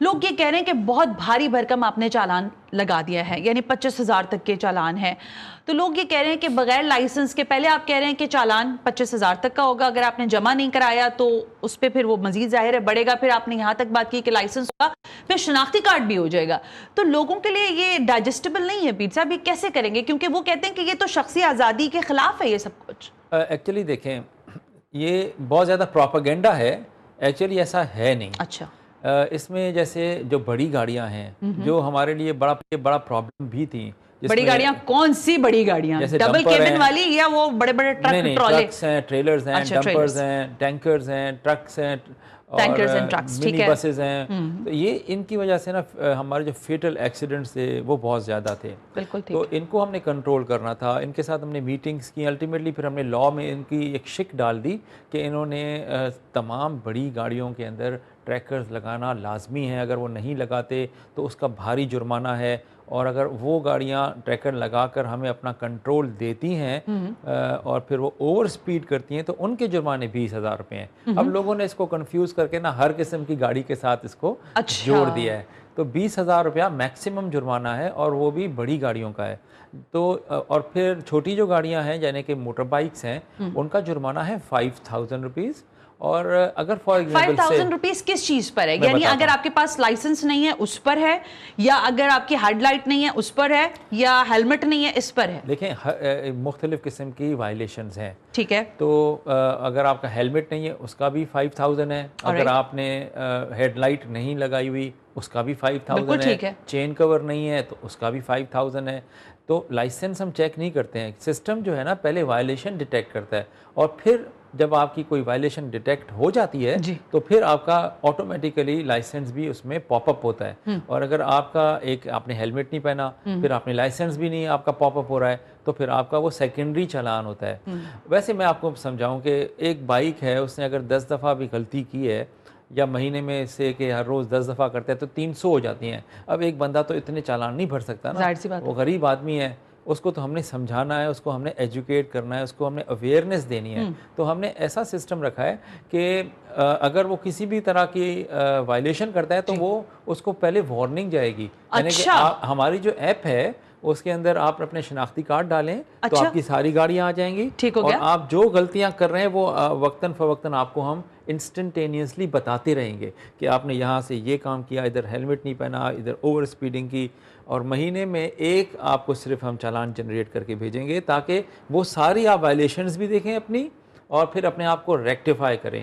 लोग ये कह रहे हैं कि बहुत भारी भरकम आपने चालान लगा दिया है, यानी 25,000 तक के चालान है। तो लोग ये कह रहे हैं कि बगैर लाइसेंस के, पहले आप कह रहे हैं कि चालान 25,000 तक का होगा, अगर आपने जमा नहीं कराया तो उस पर फिर वो मजीद जाहिर है बढ़ेगा, फिर आपने यहाँ तक बात की कि लाइसेंस होगा, फिर शनाख्ती कार्ड भी हो जाएगा। तो लोगों के लिए ये डाइजेस्टेबल नहीं है पीर साहब, ये कैसे करेंगे? क्योंकि वो कहते हैं कि ये तो शख्सी आज़ादी के खिलाफ है ये सब कुछ। एक्चुअली देखें, ये बहुत ज़्यादा प्रोपेगेंडा है, एक्चुअली ऐसा है नहीं। अच्छा। इसमें जैसे जो बड़ी गाड़ियां हैं, जो हमारे लिए बड़ा प्रॉब्लम भी थी। बड़ी गाड़ियां कौन सी बड़ी गाड़ियां? डबल केबिन वाली या वो बड़े बड़े ट्रक ट्रॉले? ट्रक्स हैं, ट्रेलर्स हैं, डंपर्स हैं, टैंकर्स हैं, ट्रक्स हैं और मिनी बसेस हैं। तो ये इनकी वजह से ना हमारे जो फेटल एक्सीडेंट्स थे वो बहुत ज़्यादा थे। बिल्कुल। तो इनको हमने कंट्रोल करना था, इनके साथ हमने मीटिंग्स की। अल्टीमेटली फिर हमने लॉ में इनकी एक शिक डाल दी कि इन्होंने तमाम बड़ी गाड़ियों के अंदर ट्रैकर्स लगाना लाजमी है, अगर वो नहीं लगाते तो उसका भारी जुर्माना है। और अगर वो गाड़ियाँ ट्रैकर लगाकर हमें अपना कंट्रोल देती हैं और फिर वो ओवर स्पीड करती हैं तो उनके जुर्माने 20,000 रुपये हैं। अब लोगों ने इसको कंफ्यूज करके ना हर किस्म की गाड़ी के साथ इसको जोड़ दिया है। तो 20,000 रुपया मैक्सिमम जुर्माना है और वो भी बड़ी गाड़ियों का है। तो और फिर छोटी जो गाड़ियाँ हैं यानी कि मोटर बाइक्स हैं, उनका जुर्माना है 5,000 रुपीज़। और अगर फॉर एग्जाम्पल 5,000 रुपीज़ किस चीज़ पर है? यानी अगर आपके पास लाइसेंस नहीं है उस पर है, या अगर आपकी हेडलाइट नहीं है उस पर है, या हेलमेट नहीं है इस पर है? देखें, मुख्तलिफ किस्म की वायलेशंस हैं। ठीक है। तो अगर आपका हेलमेट नहीं है उसका भी 5,000 है। अगर आपने हेडलाइट नहीं लगाई हुई उसका भी 5,000 है। चेन कवर नहीं है तो उसका भी 5,000 है। तो लाइसेंस हम चेक नहीं करते हैं, सिस्टम जो है ना पहले वायलेशन डिटेक्ट करता है और फिर जब आपकी कोई वायलेशन डिटेक्ट हो जाती है तो फिर आपका ऑटोमेटिकली लाइसेंस भी उसमें पॉपअप होता है। और अगर आपने हेलमेट नहीं पहना, फिर आपने लाइसेंस भी नहीं आपका पॉपअप हो रहा है, तो फिर आपका वो सेकेंडरी चालान होता है। वैसे मैं आपको समझाऊं कि एक बाइक है, उसने अगर 10 दफ़ा भी गलती की है या महीने में से कि हर रोज़ 10 दफ़ा करते हैं तो 300 हो जाती हैं। अब एक बंदा तो इतने चालान नहीं भर सकता ना, वो गरीब आदमी है, उसको तो हमने समझाना है, उसको हमने एजुकेट करना है, उसको हमने अवेयरनेस देनी है। तो हमने ऐसा सिस्टम रखा है कि अगर वो किसी भी तरह की वायलेशन करता है तो वो उसको पहले वार्निंग जाएगी। यानी कि हमारी जो ऐप है उसके अंदर आप अपने शनाख्ती कार्ड डालें तो आपकी सारी गाड़ियाँ आ जाएंगी। ठीक हो गया। और आप जो गलतियाँ कर रहे हैं वो वक्तन फ़वक्तन आपको हम इंस्टेंटेनियसली बताते रहेंगे कि आपने यहाँ से ये काम किया, इधर हेलमेट नहीं पहना, इधर ओवर स्पीडिंग की। और महीने में एक आपको सिर्फ हम चालान जनरेट करके भेजेंगे ताकि वो सारी आप वायलेशंस भी देखें अपनी और फिर अपने आप को रेक्टिफाई करें।